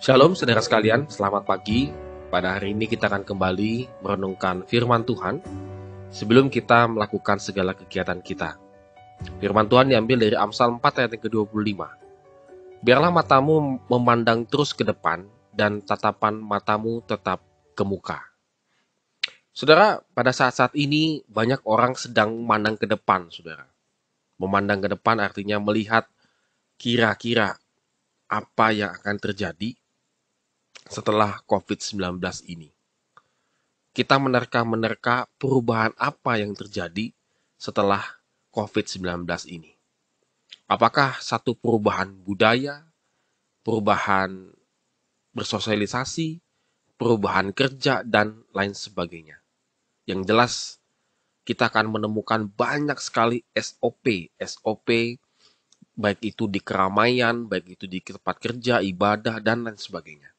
Shalom saudara sekalian, selamat pagi. Pada hari ini kita akan kembali merenungkan firman Tuhan sebelum kita melakukan segala kegiatan kita. Firman Tuhan diambil dari Amsal 4 ayat yang ke-25. Biarlah matamu memandang terus ke depan dan tatapan matamu tetap ke muka. Saudara, pada saat-saat ini banyak orang sedang memandang ke depan, saudara. Memandang ke depan artinya melihat kira-kira apa yang akan terjadi setelah COVID-19 ini. Kita menerka-menerka perubahan apa yang terjadi setelah COVID-19 ini. Apakah satu perubahan budaya, perubahan bersosialisasi, perubahan kerja, dan lain sebagainya. Yang jelas, kita akan menemukan banyak sekali SOP, baik itu di keramaian, baik itu di tempat kerja, ibadah, dan lain sebagainya.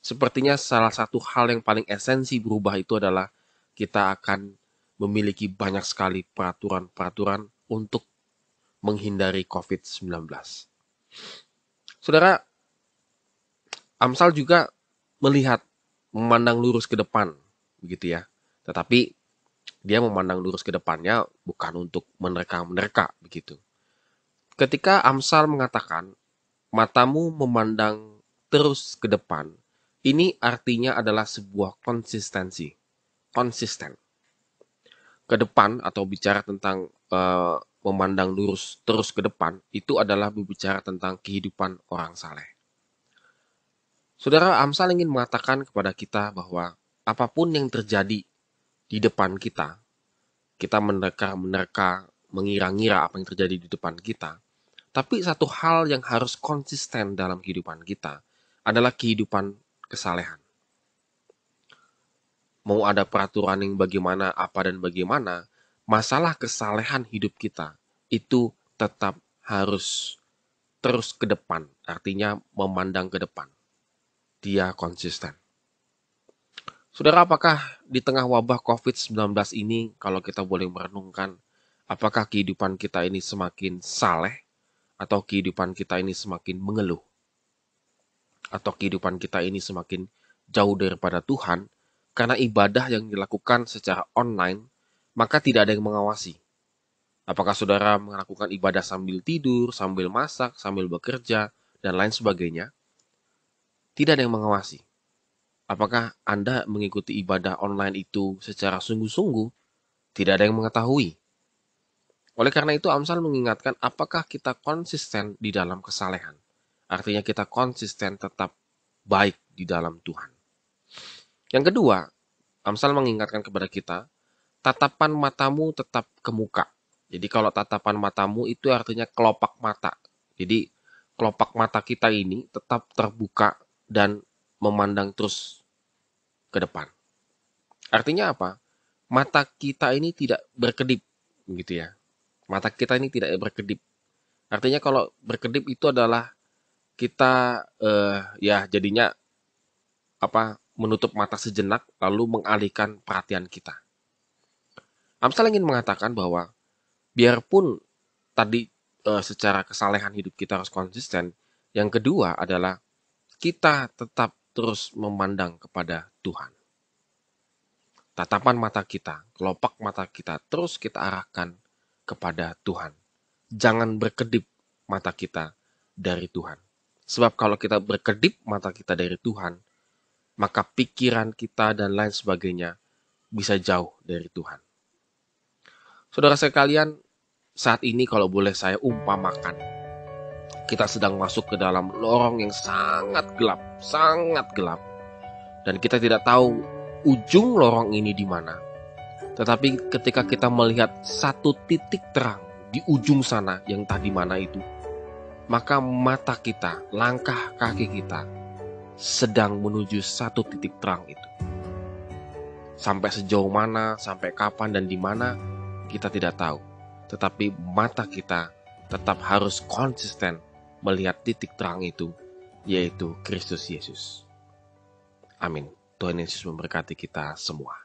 Sepertinya salah satu hal yang paling esensi berubah itu adalah kita akan memiliki banyak sekali peraturan-peraturan untuk menghindari COVID-19. Saudara, Amsal juga melihat, memandang lurus ke depan, begitu ya. Tetapi dia memandang lurus ke depannya bukan untuk menerka-menerka, begitu. Ketika Amsal mengatakan, matamu memandang terus ke depan, ini artinya adalah sebuah konsistensi, konsisten. Ke depan atau bicara tentang memandang lurus terus ke depan, itu adalah berbicara tentang kehidupan orang saleh. Saudara, Amsal ingin mengatakan kepada kita bahwa apapun yang terjadi di depan kita menerka-menerka, mengira-ngira apa yang terjadi di depan kita, tapi satu hal yang harus konsisten dalam kehidupan kita adalah kehidupan kesalehan. Mau ada peraturan yang bagaimana, apa dan bagaimana, masalah kesalehan hidup kita itu tetap harus terus ke depan, artinya memandang ke depan. Dia konsisten. Saudara, apakah di tengah wabah COVID-19 ini, kalau kita boleh merenungkan, apakah kehidupan kita ini semakin saleh, atau kehidupan kita ini semakin mengeluh, atau kehidupan kita ini semakin jauh daripada Tuhan, karena ibadah yang dilakukan secara online, maka tidak ada yang mengawasi. Apakah saudara melakukan ibadah sambil tidur, sambil masak, sambil bekerja, dan lain sebagainya? Tidak ada yang mengawasi. Apakah Anda mengikuti ibadah online itu secara sungguh-sungguh? Tidak ada yang mengetahui. Oleh karena itu, Amsal mengingatkan apakah kita konsisten di dalam kesalehan. Artinya kita konsisten tetap baik di dalam Tuhan. Yang kedua, Amsal mengingatkan kepada kita, tatapan matamu tetap ke muka. Jadi kalau tatapan matamu itu artinya kelopak mata. Jadi kelopak mata kita ini tetap terbuka dan memandang terus ke depan. Artinya apa? Mata kita ini tidak berkedip, gitu ya. Mata kita ini tidak berkedip. Artinya kalau berkedip itu adalah kita ya jadinya menutup mata sejenak lalu mengalihkan perhatian kita. Amsal ingin mengatakan bahwa biarpun tadi secara kesalehan hidup kita harus konsisten, yang kedua adalah kita tetap terus memandang kepada Tuhan. Tatapan mata kita, kelopak mata kita terus kita arahkan kepada Tuhan. Jangan berkedip mata kita dari Tuhan. Sebab kalau kita berkedip mata kita dari Tuhan, maka pikiran kita dan lain sebagainya bisa jauh dari Tuhan. Saudara sekalian, saat ini kalau boleh saya umpamakan, kita sedang masuk ke dalam lorong yang sangat gelap, dan kita tidak tahu ujung lorong ini di mana. Tetapi ketika kita melihat satu titik terang di ujung sana yang tadi mana itu, maka mata kita, langkah kaki kita sedang menuju satu titik terang itu. Sampai sejauh mana, sampai kapan dan di mana kita tidak tahu. Tetapi mata kita tetap harus konsisten melihat titik terang itu, yaitu Kristus Yesus. Amin. Tuhan Yesus memberkati kita semua.